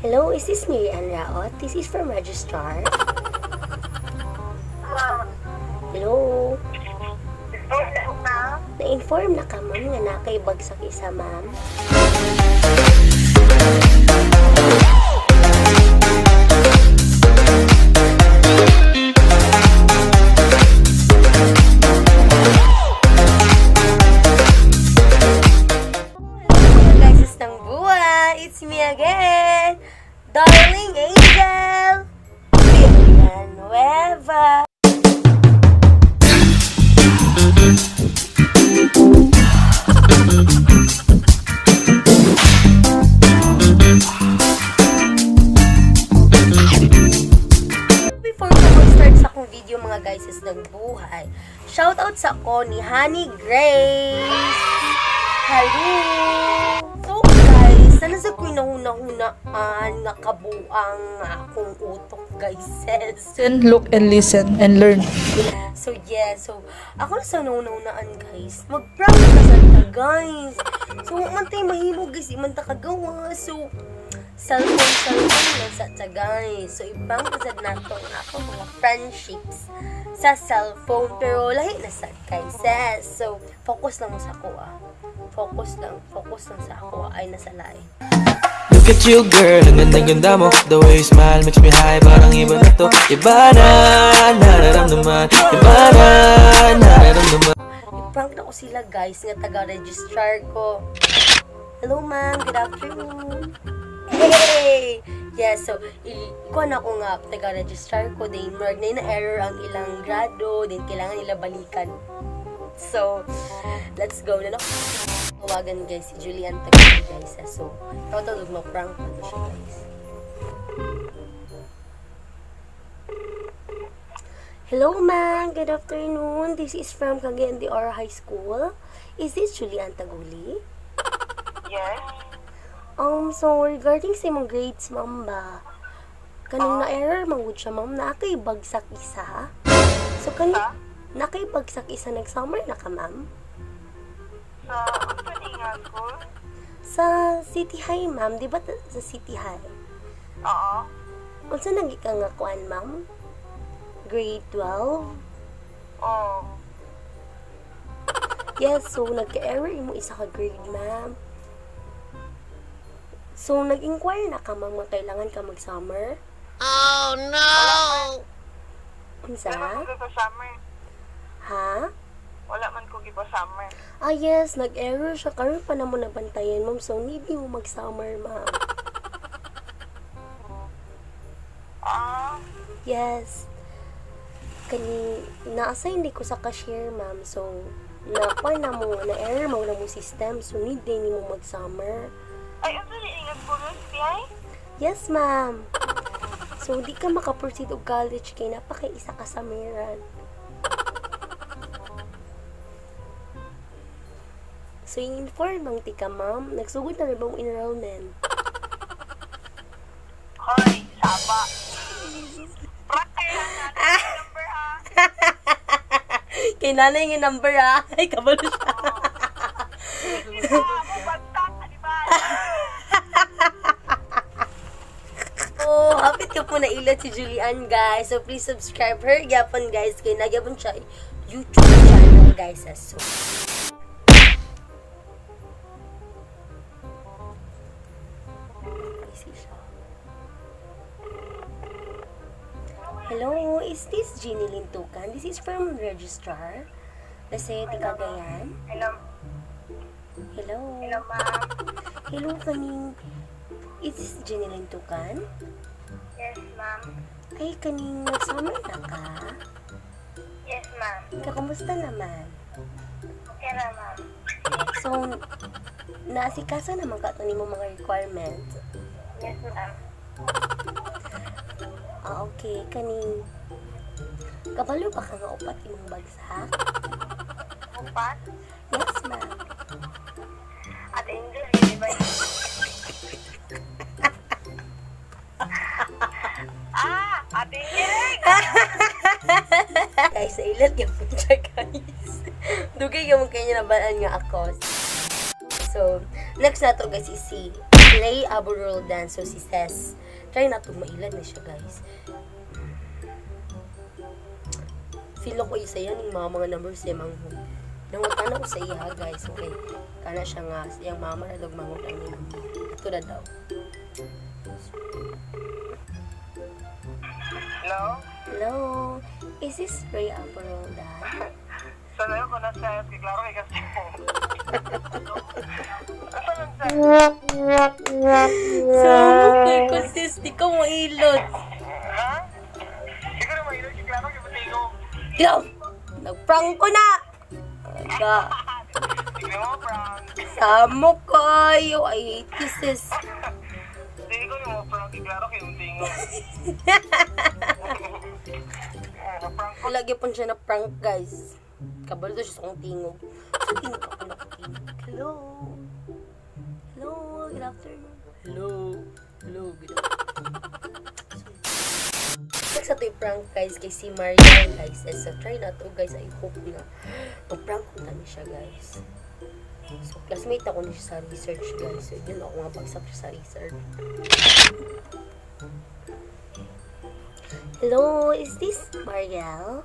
Hello, is this Mary Ann Raot? This is from Registrar. Hello? Na-inform na ka, ma'am, nga nakay bagsak isa, ma'am. It's me again, darling angel, Villanueva. Before ko mag-start sa akong video mga guys is nagbuhay, shoutout sa ako ni Honey Grace. Hello! So guys, sana sa ko'y nahuna-hunaan nakabuang akong utok guys. Listen, look and listen and learn. So yeah, so ako na sa nahuna-hunaan guys. Mag-prank na sa ta guys. So man tayo mahimo guys, iman ta kagawa. So cellphone na sa ta guys. So ibang kasad na itong ako mga friendships sa cellphone. Pero lahi na sa guys. So focus lang mo sa ko Focus lang sa ako ay nasa lahi. Look at you girl, ang ganda-ganda mo. The way you smile makes me high, parang iba na to. Iba na, nararamdaman. Iba na, nararamdaman. I-prank na ko sila guys, nga taga-registrar ko. Hello ma'am, good afternoon. Hey! Yeah, so, ikuha na ko nga taga-registrar ko. Then, marag na error ang ilang grado. Then, kailangan nila balikan. So, let's go na lang. Tawagan guys si Julian Tagali guys. So, tatawag mo prank na to siya guys. Hello ma'am, good afternoon. This is from Cagayan de Oro High School. Is this Julian Tagali? Yes. So regarding sa imong grades ma'am ba, kanang na-error mangud siya ma'am, nakay bagsak isa. So nakay bagsak isa, nag-summer na ka ma'am? Sa opening nga school? Sa City High ma'am, di ba sa City High? Oo. Unsa nagi ka nga kuan ma'am? Grade 12? Oo. Yes, so nagka-error mo isa ka grade ma'am. So nag-inquire na ka ma'am, kailangan ka mag-summer? Oh no! Unsa? Wala man ko sa summer. Ha? Wala man ko giba summer. Yes, nag-error siya. Karoon pa na mo nabantayan, ma'am. So, hindi mo mag-summer, ma'am. Yes. Na-assign di ko sa cashier, ma'am. So, na-error mo na mo system. So, hindi mo mag-summer. Ay, ang dali nga school, PI? Yes, ma'am. So, di ka makaproceed og college kay napaka-isa ka sa meran. So, yung inform ang tika, ma'am. Nagsugod na rin bang enrollment? Hoy, saba. Prakay lang natin yung number, ha? Kay nanay yung number, ha? Ay, kabalo siya. Di ba? Ako, bagtak, di ba? Oh, hapit ka po na ilat si Julian, guys. So, please subscribe her. Yapon, guys. Kay nagyapon siya YouTube channel, guys. So, hello, is this Jeannie Lintukan? This is from Registrar. Kasi di Cagayan. Hello. Hello. Hello, ma'am. Hello, kaning. Is this Jeannie Lintukan? Yes, ma'am. Ay, kaning summer na ka? Yes, ma'am. Kamusta naman? Okay na, ma'am. So, naasikaso naman ka ito mo mga requirements. Yes, ma'am. Okay, kaning. Kabalo pa ka nga upat imong bagsak? Upat? Yes, ma'am. At Angel, di ba? At Angel! Guys, sa ilat yung po siya, guys. Dugay yung kanya nabalaan nga ako. So, next na to guys is si Play Aboriginal dance. So, si Ses. Try na to. Mailan na siya, guys. Feel ko isa yan yung mga numbers ni Mangho. Nangutan ako sa iya, guys. Okay. Kana siya nga. Siyang mama na dog mangutan ni Mangho. Ito na daw. Hello? Hello? Is this Ray Aboriginal dance? Sanayo ko na siya. Klaro kay kasi. Asa lang siya? So, ko sis, di ka mailot. Ha? Siguro may ilog. Klaro kay Butigo. Diyaw! Nag-prank ko na! Aga. Sige mo, Frank. Samo kayo. I hate you, sis. Sige ko mo, Frank. Klaro kay Butigo. Frank ko. Lagi po siya na prank, guys. Kabalo siya sa kong tingog. So, tingog ako nakikinig. Hello? Hello? Good afternoon. Hello? Hello? Good afternoon. Next sa ito yung prank, guys, kay si Maria, guys. So, try na to, guys. I hope na mag-prank ko na siya, guys. So, classmate ako niya sa research, guys. So, yun ako nga bagsak siya sa research. Hello, is this Mariel?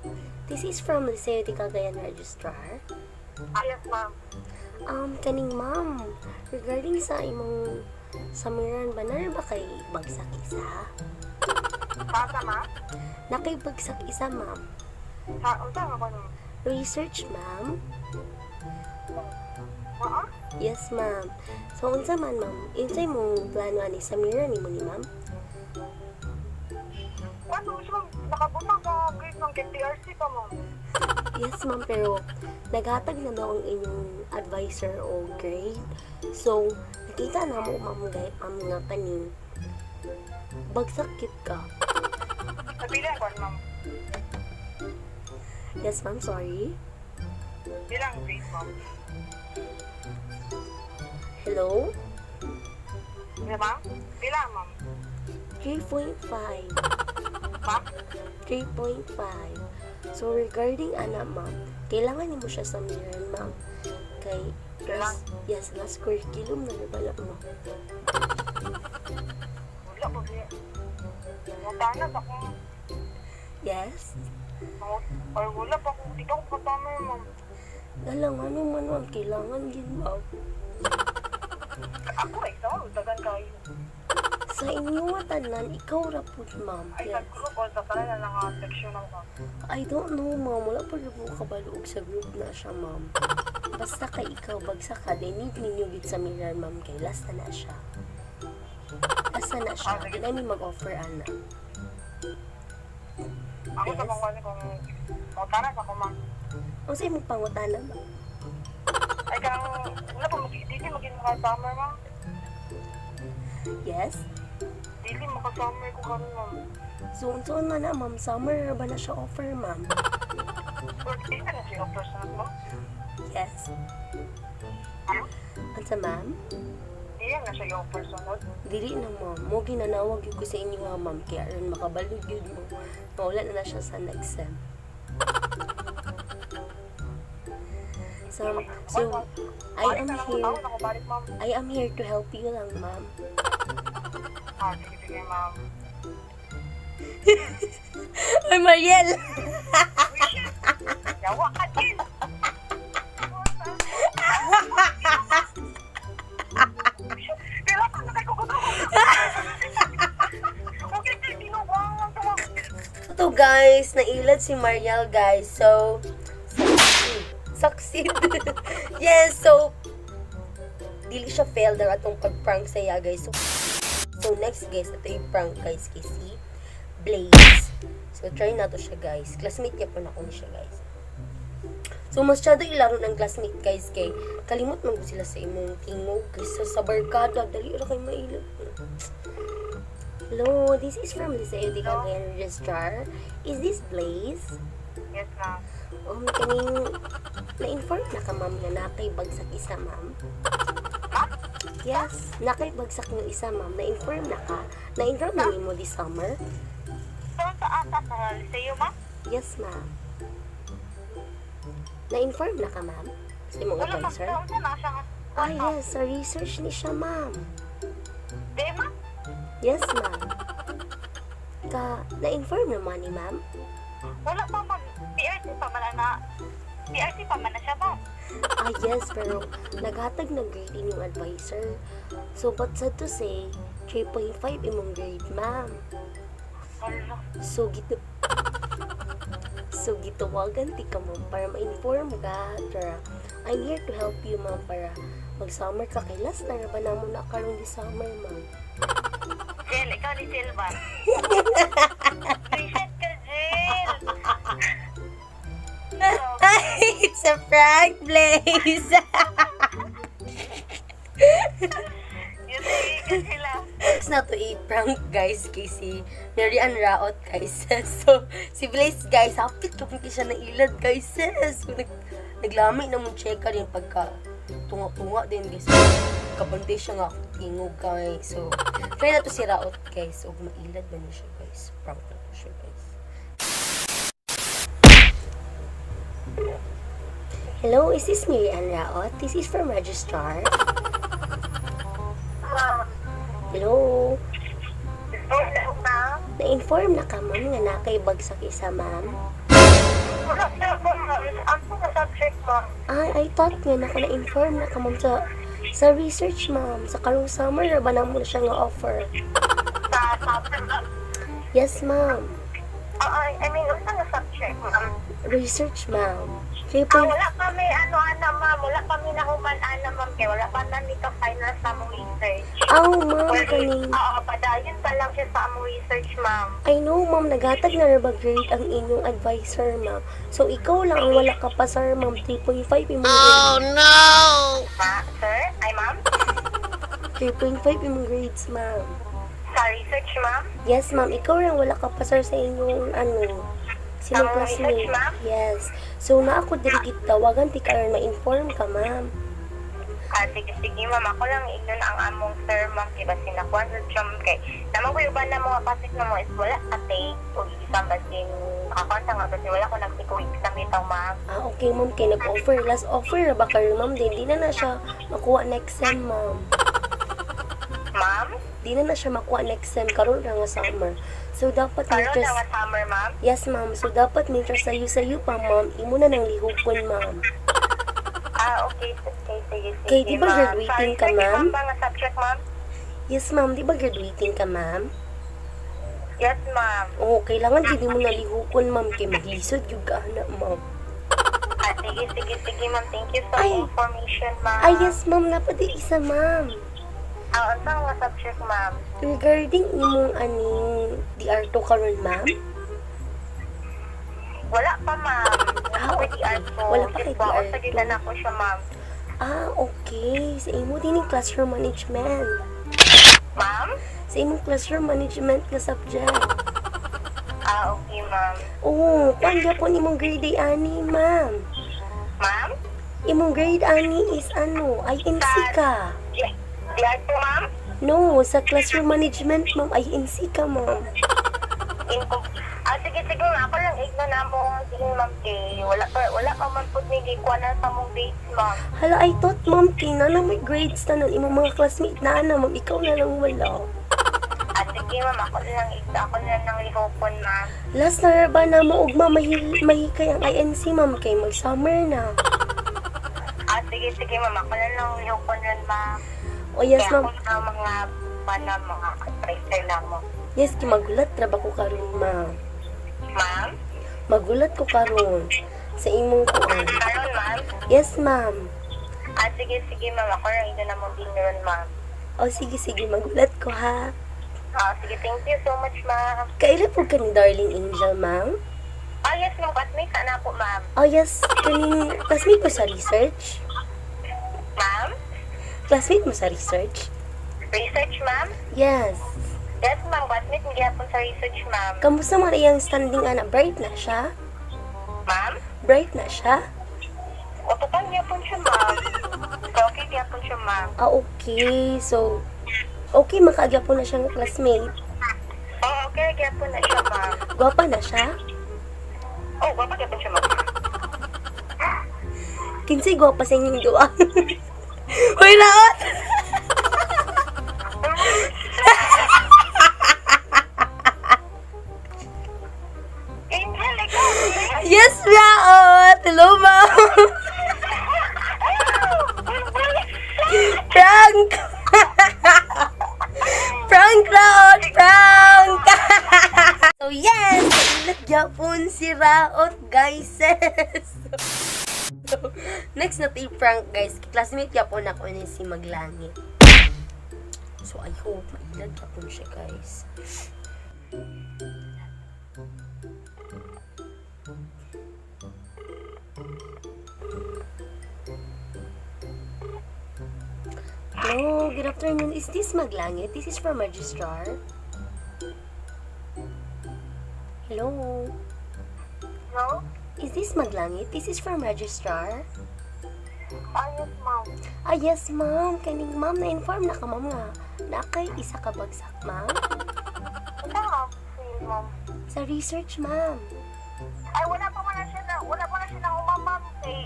This is from Bisaya Cagayan Registrar. Yes, ma'am. Kaning ma'am, regarding sa imong samiran ba na ba kay bagsak isa? Sasa, ma'am? Nakibagsak isa, ma'am. Unsa nga ba nung? Research, ma'am? Oo? Yes, ma'am. So, unsa man, ma'am? Unsay mong plano ani samiran nimo ni ma'am? Ano, so, nakabunang sa grade ng KTRC pa, ma'am. Yes, ma'am, pero naghatag na daw ang inyong advisor o grade. So, nakita na mo, ma'am, nga kaning bagsak kit ka. Nabilang ko, ma'am. Yes, ma'am, sorry. Bilang grade, ma'am. Hello? Di ba? Bilang, ma'am. 3.5. Ma'am? 3.5. So, regarding ma'am, kailangan mo siya sa miran, ma'am. Kay, yes, last curriculum na nabala mo. Wala po siya. Mutanas ako. Yes? Or wala pa ako. Di ka ko katama, ma'am. Dalang, ano man, ma'am, kailangan din, ma'am. Ako ay sa utagan kayo. Sa inyo tanan, ikaw rapod, ma'am. Ay, Yes. nag-group o sa kanila lang ang section ng ma'am. I don't know, ma'am. Wala pa rin mo kabaluog sa group na siya, ma'am. Basta kay ikaw, bagsak ka, they need ninyo git sa miran, ma'am. Kay last na siya. Last na siya. Di namin mag-offer, ana. Ako sa Yes. mga kung mutanas ako, ma'am. Ang sa'yo mong pangutana, ma'am. Ay, kang wala pa dili maging maka-summer, ma'am. Yes? Dili maka-summer ko karon, ma'am. So na, ma'am. Summer ba na siya offer, ma'am? Or di na siya yung personal, ma'am. Yes. Ano? Ano sa, ma'am? Di na siya yung personal. Dili na, ma'am. Mo ginanawag yun ko sa inyo, ha, ma'am. Kaya rin makabalog yun mo. Mawala na siya sa next sem. So, I am here. Ako balik, ma'am. I am here to help you lang, ma'am. Sige, ma'am. Ay, Mariel! Yawa ka din! Kaya pa na kayo kukuto! Okay, tinubangan ko, ma'am. Ito, guys, nailad si Mariel, guys. So, succeed. Yes, so, dili siya fail daw atong pag-prank sa iya, guys. So, next, guys, ito yung prank, guys, kay si Blaze. So, try na to siya, guys. Classmate niya po na ako ni siya, guys. So, masyado ilaro ng classmate, guys, kay kalimot man ko sila sa imong tingog. Guys, so, sa barkada, dali ra kay mailot. Hello, this is from Bisaya Cagayan Registrar. Is this Blaze? Yes, ma'am. Kaning na-inform na ka, ma'am, na nakaibagsak isa, ma'am. Yes, nakaibagsak ng isa, ma'am. Na-inform na ka. Na-inform na mo this summer. So, sa ata sa Liceo, ma'am? Yes, ma'am. Na-inform na ka, ma'am? Sa imong Wala, ma'am. advisor? Saan na siya nga? Ah, yes. Sa research ni siya, ma'am. Di, ma'am? Yes, ma'am. Na-inform naman ni ma'am? Wala pa, ma'am. PRC pa man na. PRC pa man na siya, ma'am. Yes, pero naghatag ng grade inyong advisor. So, but sad to say, 3.5 imong grade, ma'am. Wala. So, gitawagan ti ka, ma'am, para ma-inform ka. Tara, I'm here to help you, ma'am, para mag-summer ka. Kay last na ba na mo na karong di summer, ma'am? Jill, ikaw ni Jill ba? Reset ka, Jill. It's a prank, Blaze! Yun eh, sila. It's not to eat prank, guys, kasi Mary Ann Raot, guys. So, si Blaze, guys, hapit kapag siya ng ilad, guys. So, naglamay na mong check ka rin pagka tunga-tunga din, guys. Kabantay siya nga tingog, guys. So, try na to si Raot, guys. So, mailad ba niya siya, guys? Prank na to siya, guys. Hello, is this Mary Ann Raot? This is from Registrar. Hello? Hello, ma'am. Na-inform na ka, ma'am, nga nakay bagsak isa, ma'am. Wala siya po, ma'am. Ano na subject, ma'am? I thought nga na-inform na ka, ma'am, sa research, ma'am. Sa karong summer, ba na mo na siya nga offer? Sa subject, ma'am. Yes, ma'am. I mean, ano na subject, ma'am? Research, ma'am. Wala kami, ma'am. Wala kami na human-ana, ma'am. Kaya wala pa na nito final sa among research. Ma'am, kaning... Oo, padayon pa lang siya sa among research, ma'am. I know, ma'am, nagatag na rin grade ang inyong advisor, ma'am. So, ikaw lang ang wala ka pa, sir, ma'am. 3.5 imong grade. Sir? Ay, ma'am? 3.5 imong grades, ma'am. Sa research, ma'am? Yes, ma'am. Ikaw lang wala ka pa, sir, sa inyong, sinong Ang classmate. research, ma'am? Yes. So, na ako diri tawagan ti karon ma-inform ka, ma'am. Sige, ma'am. Ako lang ignon ang among sir, ma'am. Kaya sinakuan sa chum kay. Naman ko yung na mga pasik na mo is wala ka take. O isang basin. Nakakonta nga kasi wala ko nagtikuig sa bitaw, ma'am. Okay, ma'am. Kaya nag-offer. Last offer ba karon, ma'am? Di na siya makuha next sem, ma'am. Ma'am? Di na siya makuha next sem. Karon na nga summer. So, dapat Karoon na nga summer, ma'am? Yes, ma'am. So, dapat minter sayo pa, ma'am. Imo na nang lihupon, ma'am. Okay. Sige. Kay, di ba ma'am. graduating ka, Sorry, ma'am? Sorry, mga subject, ma'am? Yes, ma'am. Di ba graduating ka, ma'am? Yes, ma'am. Oo, kailangan hindi mo nalihupon, ma'am. Kay maglisod yung gana, ma'am. Sige, ma'am. Thank you sa Ay. information, ma'am. Yes, ma'am. Napadi isa, ma'am. Ang mga subject, ma'am? Regarding imong aning DR2 karon, ma'am? Wala pa, ma'am. Pwede po. Wala pa kay Ako DR2. sa gitan ako siya, ma'am. Okay. Sa imo din yung classroom management. Ma'am? Sa imong classroom management na subject. Okay, ma'am. Oo, kuan gyapon imong grade ay ani, ma'am. Ma'am? Imong grade ani is INC ka. DR po, ma'am? No, sa classroom management, ma'am, INC ka, ma'am. Sige nga. Ako lang ignan na mo. Sige, ma'am, kay. Wala pa man po nilikuan na sa mong dates, ma'am. Hala, I thought, ma'am, kina na may grades na ng imong mga classmate na, ma'am. Ikaw na lang wala. Sige, ma'am. Ako na lang lihopon, ma'am. Last na ba na maugma mahikay ang INC, ma'am, kay mag-summer na. Sige, ma'am. Ako na lang lihopon rin, ma'am. O yes, Kaya ma'am. ako na mga tracer lang mo. Yes, magulat traba ko karon, ma'am. Ma'am? Magulat ko karon sa imong kuan. Karon, ma'am? Yes, ma'am. Sige, ma'am. Ako lang ito na mo din ron, ma'am. O sige, magulat ko, ha. Sige, thank you so much, ma'am. Kailan po ka ni Darling Angel, ma'am? Yes, ma'am. Classmate ka na po, ma'am. Yes, kaning classmate mo sa research? Ma'am? Classmate mo sa research? Research, ma'am? Yes. Yes, ma'am. Classmate mo gyapon sa research, ma'am. Kamusta man iyang standing, bright na siya? Ma'am? Bright na siya? Utukan gyapon siya, ma'am. Okay gyapon siya, ma'am. Okay. So, okay, makaagyapo na siyang classmate. Okay gyapon na siya, ma'am. Gwapa na siya? Gwapa gyapon siya, ma'am. Kinsay gwapa sa inyong duwa. Hoy, Raot! Raot prank! So yes, ilat yapon si Raot, guys. So, next na tayo prank, guys. Classmate yapon ako ni si Maglangit. So I hope mailat yapon siya, guys. Hello, good afternoon. Is this Maglangit? This is from Registrar. Hello. Hello? Is this Maglangit? This is from Registrar. Yes, ma'am. Yes, ma'am. Kaning ma'am, na-inform na ka, ma'am, nga. Na kay isa ka bagsak, ma'am. Ito nga, feel, ma'am. Sa research, ma'am. Ay, wala pa na siya na umamam.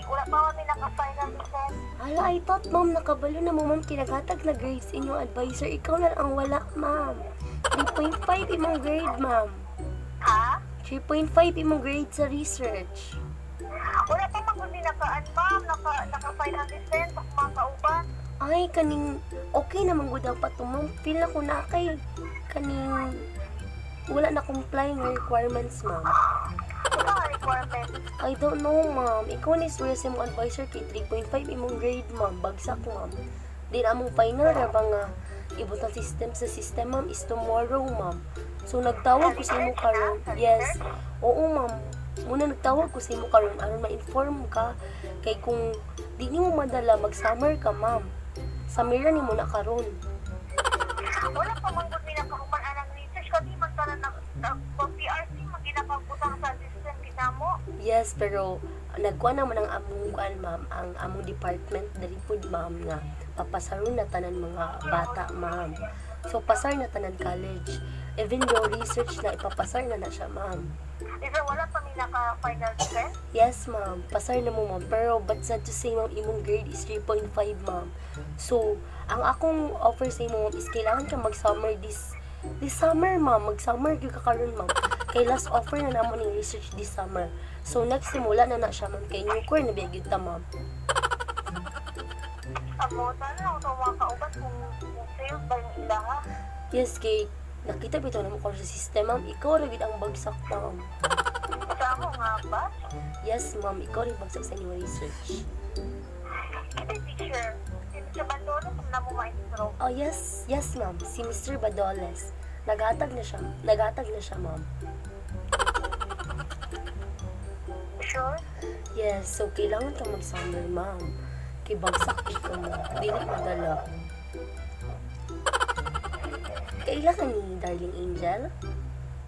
Wala pa man naka-final exam. Hala, I thought, ma'am, nakabalo na mo, ma'am, kinaghatag na grades inyong advisor. Ikaw na ang wala, ma'am. 3.5 imong grade, ma'am. Ha? 3.5 imong grade sa research. Wala pa man kundi nakaan, ma'am. Naka-final exam. Mga kauban. Ay, kaning, okay naman gud pa to, ma'am. Feel na ko na kay, kaning, wala na complying requirements, ma'am. Ito ang requirement. I don't know, ma'am. Ikaw ni stress imong advisor kay 3.5 imong grade, ma'am. Bagsak, ma'am. Di na among final ra ba nga ibutang system sa system, ma'am, is tomorrow, ma'am. So, nagtawag ko sa imo karon. Yes. Oo, ma'am. Muna nagtawag ko sa imo karon aron ma-inform ka kay kung di nimo madala mag-summer ka, ma'am. Samira nimo na karon. Wala pa man kundi nakahuman anang research. Kasi man tala pag-PRC, maginapagputang sa system kinamo. Yes, pero nagkuha naman ang among kuan, ma'am, ang among department dali po, ma'am, nga papasaron na tanan mga bata, ma'am. So pasar na tanan college. Even though research na ipapasar na siya, ma'am. Isa wala pa may naka-final defense? Yes, ma'am. Pasar na mo, ma'am. Pero but sad to say, ma'am, imong grade is 3.5, ma'am. So, ang akong offer sa imo, ma'am, is kailangan ka mag-summer this summer, ma'am. Mag-summer gyud ka karon, ma'am. Kay last offer na namo ning research this summer. So next simula na siya, ma'am. Kay new core na biyag ta, ma'am. Amo, tala ako ito mga kauban kung sales ba yung ilaha? Yes, kay nakita bitaw na mo ko sa system, ma'am. Ikaw ra gid ang bagsak, ma'am. Sa mo nga ba? Yes, ma'am. Ikaw rin bagsak sa inyong research. Ito teacher. Sa bandolo kung na mo ma-intro. Oh, yes. Yes, ma'am. Si Mr. Badoles. Naghatag na siya, ma'am. Sure? Yes, so kailangan ka mag-summer, ma'am. Kay bagsak ikaw mo. Dili madala. Kailan ka ni Darling Angel?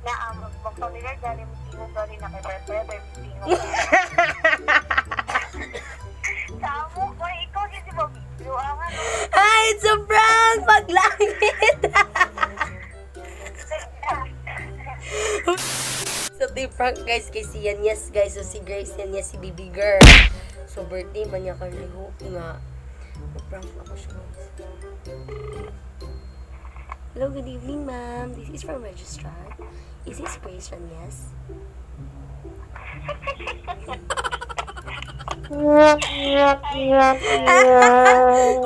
Na mag-familiar dali mo sino dali na kay Pepe sino. Sa mo, kung ikaw kasi mo video ang ano. Ay, it's a prank! Paglangit! So, the prank, guys, kay si Yanyes, guys. So, si Grace Yanyes, si baby girl. So, birthday man niya karli. Hope nga. Prank ako siya, guys. Hello, good evening, ma'am. This is from Registrar. Is this Grace Yanyes?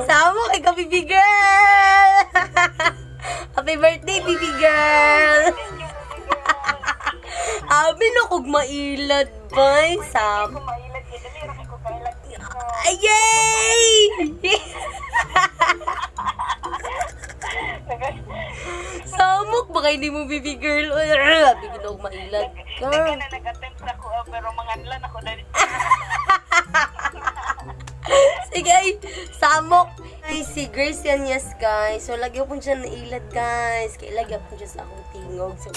Sama kay ka, baby girl! Happy birthday, baby girl! Abi na kog mailad ba? Sam. Kung mailag yun, dali rin ko kailag dito. Ayay! Samok ba kayo di mo, baby girl? Abi na kog mailad ka. Hindi ka na nag-attempt ako, pero manganlan ako dali. Sige, ay, samok. Ay, si Grace yan, yes, guys. So, lagyan po siya nailad, guys. Kaya lagyan po siya sa akong tingog. So,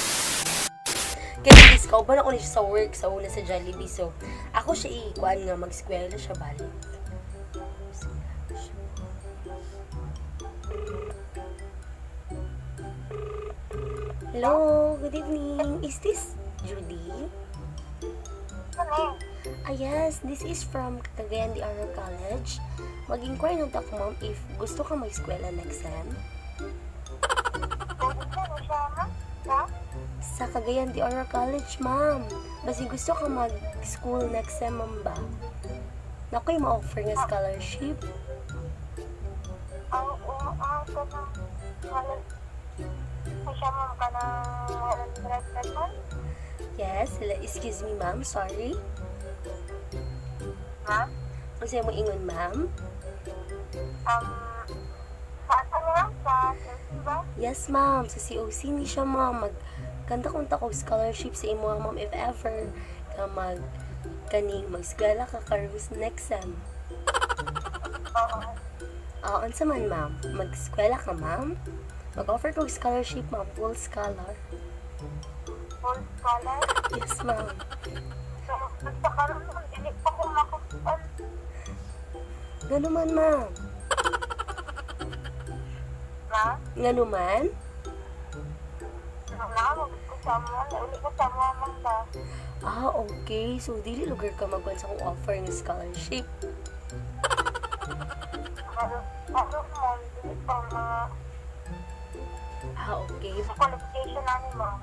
kaya guys, kauban ako na siya sa work, sa una sa Jollibee. So, ako siya ikuan nga, mag-skwela siya balik. Hello, good evening. Is this Judy? Ano? Yes, this is from Cagayan de Oro College. Mag-inquire lang ako, ma'am, if gusto ka mag-skwela next sem. Ano siya, ha? Ha? Sa Cagayan de Oro College, ma'am. Basi gusto ka mag-school next sem, ma'am ba? Nako'y ma-offer nga scholarship. Ito na. ni siya ma'am ka ng registered? Yes, excuse me, ma'am. Sorry. Ma'am? Kasi mo ingon, ma'am? Saan ka ma'am? Sa COC ba? Yes, ma'am. Sa COC ni siya, ma'am. Magkanta-kunta ko scholarship sa imo, ma'am, if ever ka mag-eskwela ka karus next sem. Oo. Unsa man, ma'am? Mag-eskwela ka, ma'am? Mag-offer ko scholarship, ma'am. Full scholar. Full scholar? Yes, ma'am. So, basta karoon mo, hindi pa ko makukupan. Ngano man, ma'am? Ma'am? Ngano man? Nakakamagod ko sa mo. Uli ko sa mo, ma'am ba? Okay. So, dili lugar ka magwan sa kong offer ng scholarship. Ano mo, hindi pa mga Okay. qualification na ni ma'am.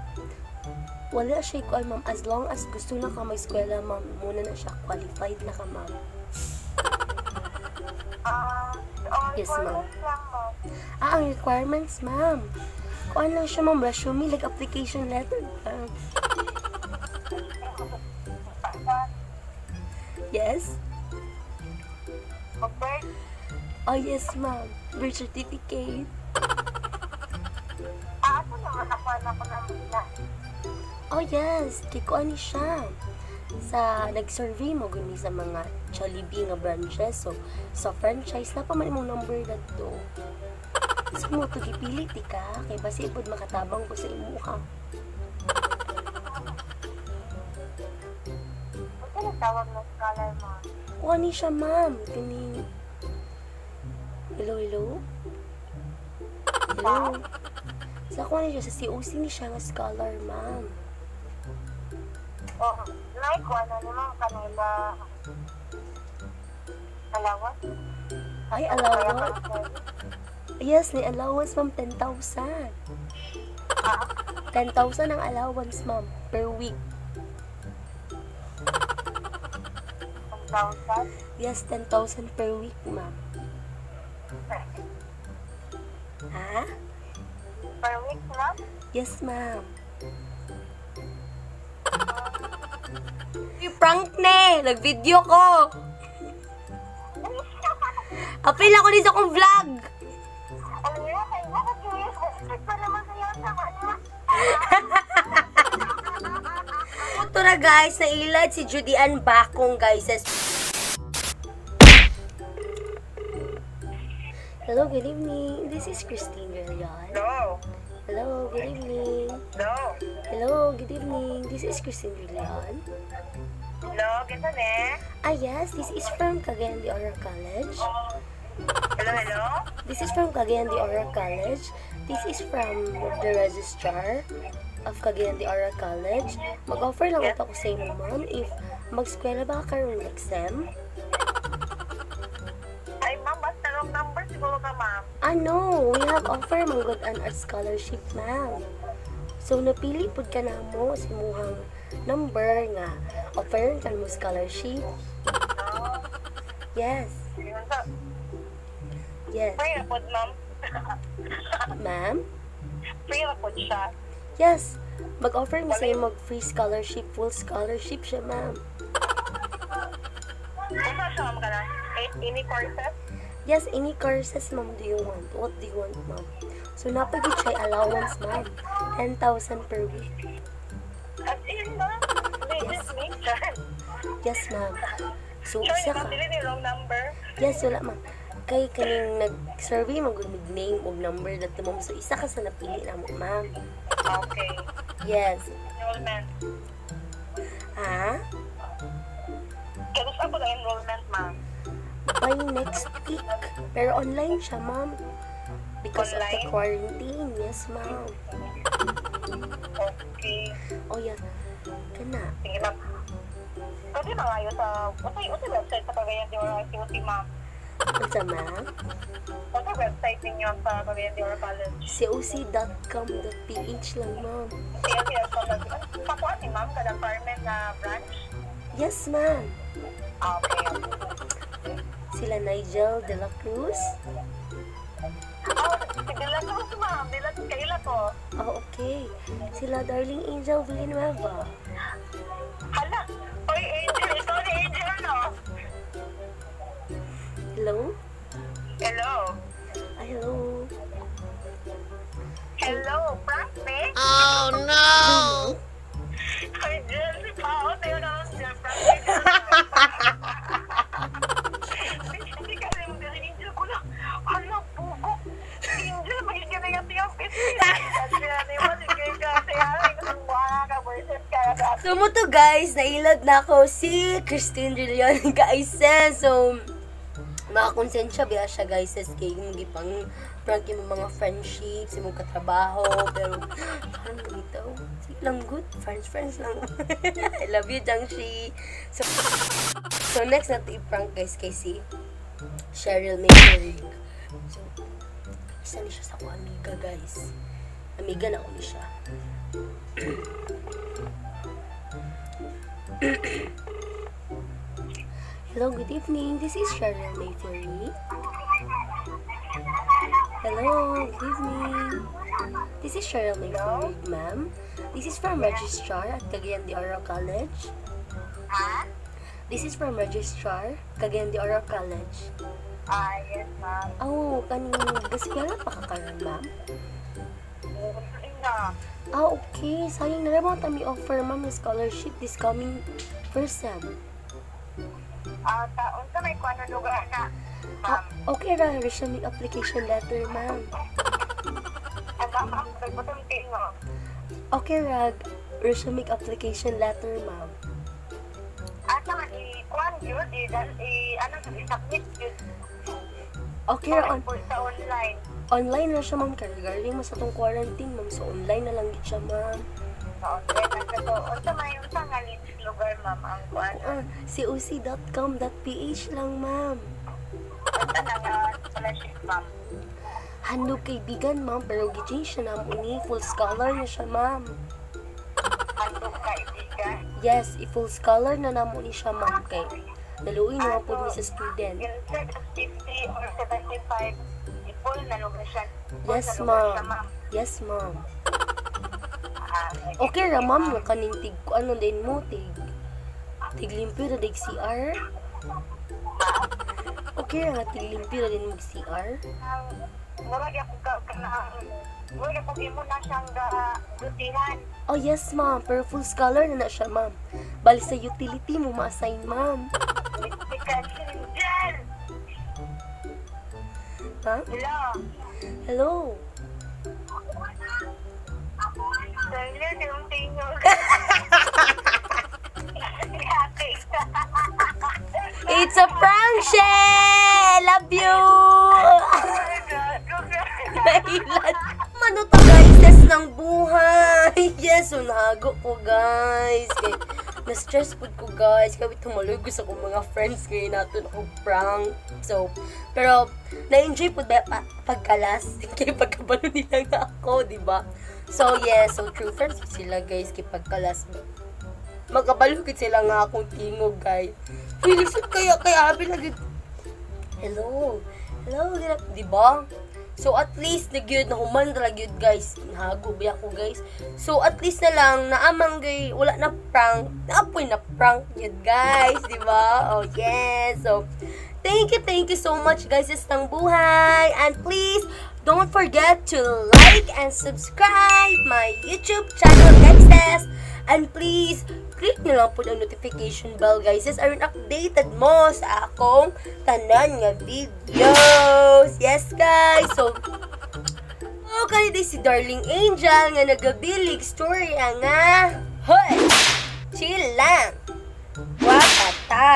Wala siya ko, ma'am. As long as gusto na ka mag-eskwela, ma'am, muna na siya. Qualified na ka, ma'am. Yes, ma'am. Requirements lang, ma'am. Ang requirements, ma'am. Kuan lang siya, ma'am. Resume, like application letter. Yes? Mag-birth, Oh, yes, ma'am. Birth certificate. ako naman ako ng na. Oh, yes. Kikuan ni siya. Nag-survey mo guni sa mga Jollibee nga branches. So, sa franchise, na pa man imong number na to. So, mo to gipilit, ka. Kay basi ipod makatabang ko sa imo, ha. Ito nagtawag ng scholar, ma'am. Kuan ni siya, ma'am. Kini. Hello, hello? Hello? Sa kuan ni siya, sa COC ni siya nga scholar, ma'am. Oo. Like, ano naman kanila. Alawan? Ay, allowance? Yes, ni allowance, ma'am, 10,000. 10,000 ang allowance, ma'am, per week. 1,000? Yes, 10,000 per week, ma'am. Ha? Per week, ma'am? Yes, ma'am. Prank ne! Nag-video ko! Apil ako din sa akong vlog! Alam niyo, kayo bakit curious? Strict pa naman kayo sa kanya. Ito na guys, nailad si Judy Ann Bakong guys. Hello, good evening. This is Christine Villan. No. Hello, good evening. No. Hello, good evening. This is Christine Villan. No, kita ne. Yes, this is from Cagayan de Oro College. Hello, hello? This is from Cagayan de Oro College. This is from the registrar of Cagayan de Oro College. Mag-offer lang ito ko sa inyo, ma'am, if mag-eskwela ba karong next sem? Ay, ma'am, basta wrong number siguro ka, ma'am. We have offer mang good an art scholarship, ma'am. So, napili pud ka na mo sa imuhang number nga offer ka mo scholarship. Yes. Yun sa. Yes. Free na po, ma'am. Ma'am? Free na po siya. Yes. Mag-offer mo sa iyo mag-free scholarship, full scholarship siya, ma'am. Ano siya, ma'am, ka na? Any courses? Yes, any courses, ma'am, do you want? What do you want, ma'am? So, napagid siya allowance, ma'am. 10,000 per week. As in, ma'am? Ladies major. Yes, ma'am. So, Sure, isa di ba ka. pili ni wrong number? Yes, wala, ma'am. Kay kaning nag-survey, mag-name o number na ma'am. So, isa ka sa napili na mo, ma'am. Okay. Yes. Enrollment. Ha? Kaya gusto ko ng enrollment, ma'am. By next week. Pero online siya, ma'am. Because of the Online? quarantine. Yes, ma'am. Okay. Oh, yeah. Kana. Sige, ma'am. Pwede na kayo sa... What's website sa Cagayan de Oro COC, ma'am? Unsa, ma'am? What's website ninyo sa Cagayan de Oro College? coc.com.ph lang, ma'am. Pakuan ni ma'am, kada Carmen na branch? Yes, ma'am. Okay. Sila Nigel de la Cruz. Oh, sige lang po, ma'am. Kailan ko? Okay. Sila Darling Angel Villanueva. Hala! Oy, Angel! Ikaw ni Angel, no? Hello? Hello? Ay, hello. Hello, Francis? Oh no! Ay, Jill, si Pao, tayo na lang siya, Francis. Hindi ka alam mo, Angel ko lang. Hala, pugo. Angel, magiging na yung piyapit. So mo to guys, nailad na ako si Christine Rillion guys. So, makakonsensya biya siya guys sa kay mga pang prank yung mga friendships, yung mga katrabaho, pero parang dito, sige lang good, friends lang. I love you, Jangshi. So next natin i-prank guys kay si Cheryl Mayberg. So, isa ni siya sa ako amiga guys. Amiga na ako ni siya. Hello, good evening. This is Cheryl Mayberg. Hello, good evening. This is Cheryl Mayberg, ma'am. This is from Registrar at Cagayan de Oro College. Ha? This is from Registrar, Cagayan de Oro College. Yes, ma'am. Oh, kaning gaskwela pa ka karon, ma'am? Na. Okay. Sayang na naman kami offer, ma'am, yung scholarship this coming first sem. Taon ka may kung ano lugar na, ma'am. Okay ra, resume application letter, ma'am. Ma'am, nagputong tingo. Okay ra, resume application letter, ma'am. Asa man i-kuan yun, ano sa i-submit yun. Okay ra, Sa online. online na siya, ma'am, kaya regarding mo sa itong quarantine, ma'am, so online na lang gid siya, ma'am. Sa online na sa to. Unsa may unsa nga lugar, ma'am, ang kuan. coc.com.ph lang, ma'am. Unsa na nga scholarship, ma'am. Handog kaibigan, ma'am, pero gichange siya na ni full scholar na siya, ma'am. Handog kaibigan. Yes, i-full scholar na namo ni siya, ma'am, kay naluoy na po ni sa student. Instead of 50 or 75, i-full na lugar siya. Yes, Full na lugar siya, ma'am. Yes, ma'am. Sige. Okay ra, ma'am, yung kaning tig, ano din mo, tig limpyo na dig CR. Okay ra, tig limpyo na din mo CR. Murag ako murag ako imo na siyang dutihan. Oh, yes, ma'am, pero full scholar na siya, ma'am. Bali sa utility mo ma-assign, ma'am. Because Angel! Ha? Hello? Hello? Dahil yung tingog. It's a prank, Shay! Love you! Nailan. Ano to, guys? Yes, ng buhay. Yes, unago ko, guys. Kay, na-stress po ko, guys. Kaya tumuloy ko sa kong mga friends. Kaya natin ako prank. So, pero, na-enjoy po ba pagkalas? Kaya pagkabalo nila na ako, diba? So, yes. So, true friends sila, guys. Kaya pagkalas. Magkabalukit sila nga akong tingog, guys. Pilisod kaya abi lagi. Hello. Hello, diba? So, at least, na human talaga yun, guys. Nahago ba ako, guys? So, at least na lang, naamang gay, wala na prank. Naapoy na prank yun, guys. Diba? Oh, yes. So, thank you so much, guys. Sa buhay. And please, don't forget to like and subscribe my YouTube channel, guys. And please, click nyo lang po ang notification bell, guys. Aron updated mo sa akong tanan nga videos. Yes, guys. So, okay, this si Darling Angel nga nagabilig story nga. Hoy! Chill lang. Gwapa ta.